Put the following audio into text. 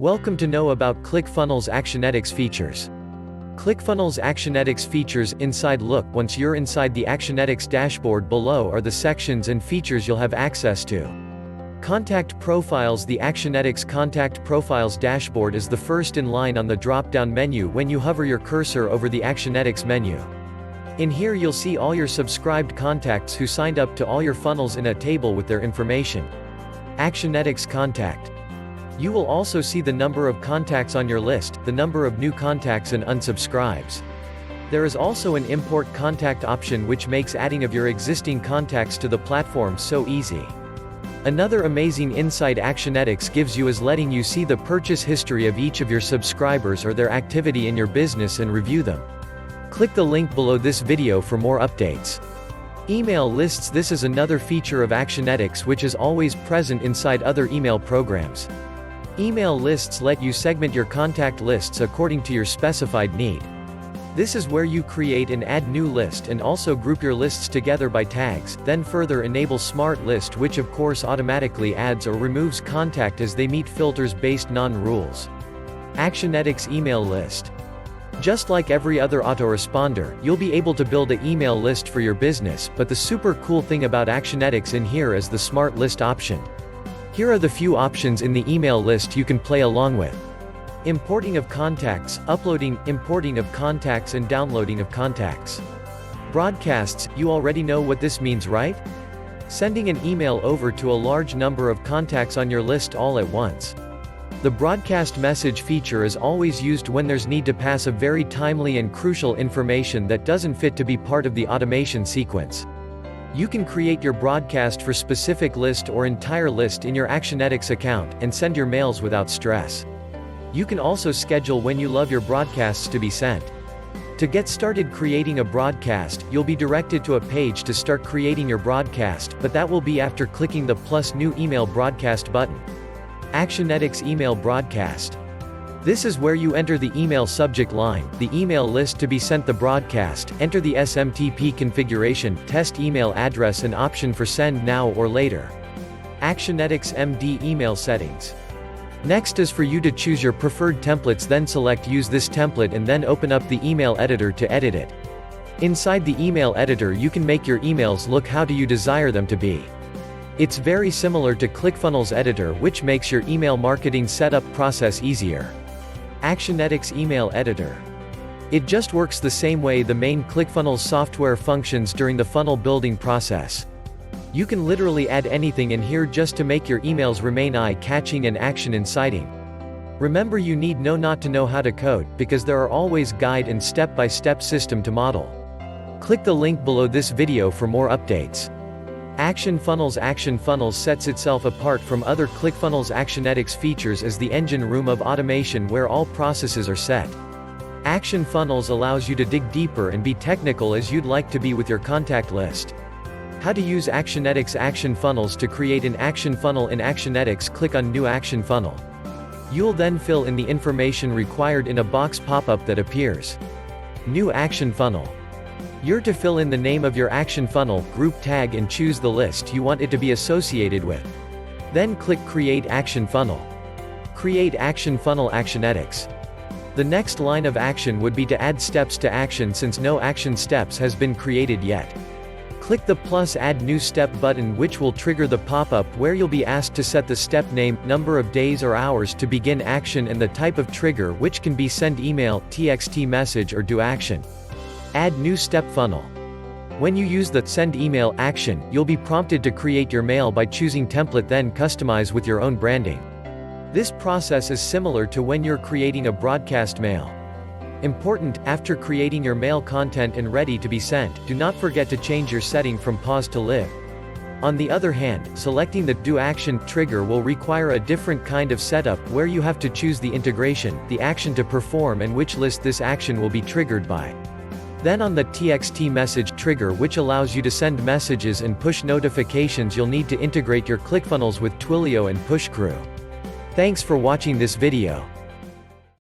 Welcome to know about ClickFunnels Actionetics Features. ClickFunnels Actionetics Features Inside Look. Once you're inside the Actionetics dashboard, below are the sections and features you'll have access to. Contact Profiles. The Actionetics Contact Profiles dashboard is the first in line on the drop-down menu when you hover your cursor over the Actionetics menu. In here you'll see all your subscribed contacts who signed up to all your funnels in a table with their information. Actionetics Contact. You will also see the number of contacts on your list, the number of new contacts and unsubscribes. There is also an import contact option which makes adding of your existing contacts to the platform so easy. Another amazing insight Actionetics gives you is letting you see the purchase history of each of your subscribers or their activity in your business and review them. Click the link below this video for more updates. Email lists. This is another feature of Actionetics which is always present inside other email programs. Email lists let you segment your contact lists according to your specified need. This is where you create and add new list and also group your lists together by tags, then further enable Smart List, which of course automatically adds or removes contact as they meet filters based non-rules. Actionetics Email List. Just like every other autoresponder, you'll be able to build an email list for your business, but the super cool thing about Actionetics in here is the Smart List option. Here are the few options in the email list you can play along with. Importing of contacts, uploading, importing of contacts and downloading of contacts. Broadcasts. You already know what this means, right? Sending an email over to a large number of contacts on your list all at once. The broadcast message feature is always used when there's need to pass a very timely and crucial information that doesn't fit to be part of the automation sequence. You can create your broadcast for specific list or entire list in your Actionetics account, and send your mails without stress. You can also schedule when you love your broadcasts to be sent. To get started creating a broadcast, you'll be directed to a page to start creating your broadcast, but that will be after clicking the plus new email broadcast button. Actionetics Email Broadcast. This is where you enter the email subject line, the email list to be sent the broadcast, enter the SMTP configuration, test email address and option for send now or later. Actionetics MD Email Settings. Next is for you to choose your preferred templates, then select use this template and then open up the email editor to edit it. Inside the email editor you can make your emails look how do you desire them to be. It's very similar to ClickFunnels Editor, which makes your email marketing setup process easier. Actionetics Email Editor. It just works the same way the main ClickFunnels software functions during the funnel building process. You can literally add anything in here just to make your emails remain eye-catching and action-inciting. Remember, you need not to know how to code, because there are always guide and step-by-step system to model. Click the link below this video for more updates. Actionfunnels sets itself apart from other ClickFunnels Actionetics features as the engine room of automation where all processes are set. Actionfunnels allows you to dig deeper and be technical as you'd like to be with your contact list. How to use Actionetics Actionfunnels to create an action funnel in Actionetics. Click on New Action Funnel. You'll then fill in the information required in a box pop-up that appears. New Action Funnel. You're to fill in the name of your action funnel, group tag and choose the list you want it to be associated with. Then click Create Action Funnel. Create Action Funnel Actionetics. The next line of action would be to add steps to action since no action steps has been created yet. Click the plus Add New Step button, which will trigger the pop-up where you'll be asked to set the step name, number of days or hours to begin action and the type of trigger, which can be send email, TXT message or do action. Add New Step Funnel. When you use the Send Email action, you'll be prompted to create your mail by choosing template, then customize with your own branding. This process is similar to when you're creating a broadcast mail. Important, after creating your mail content and ready to be sent, do not forget to change your setting from pause to live. On the other hand, selecting the Do Action trigger will require a different kind of setup where you have to choose the integration, the action to perform and which list this action will be triggered by. Then on the TXT message trigger, which allows you to send messages and push notifications, you'll need to integrate your ClickFunnels with Twilio and PushCrew. Thanks for watching this video.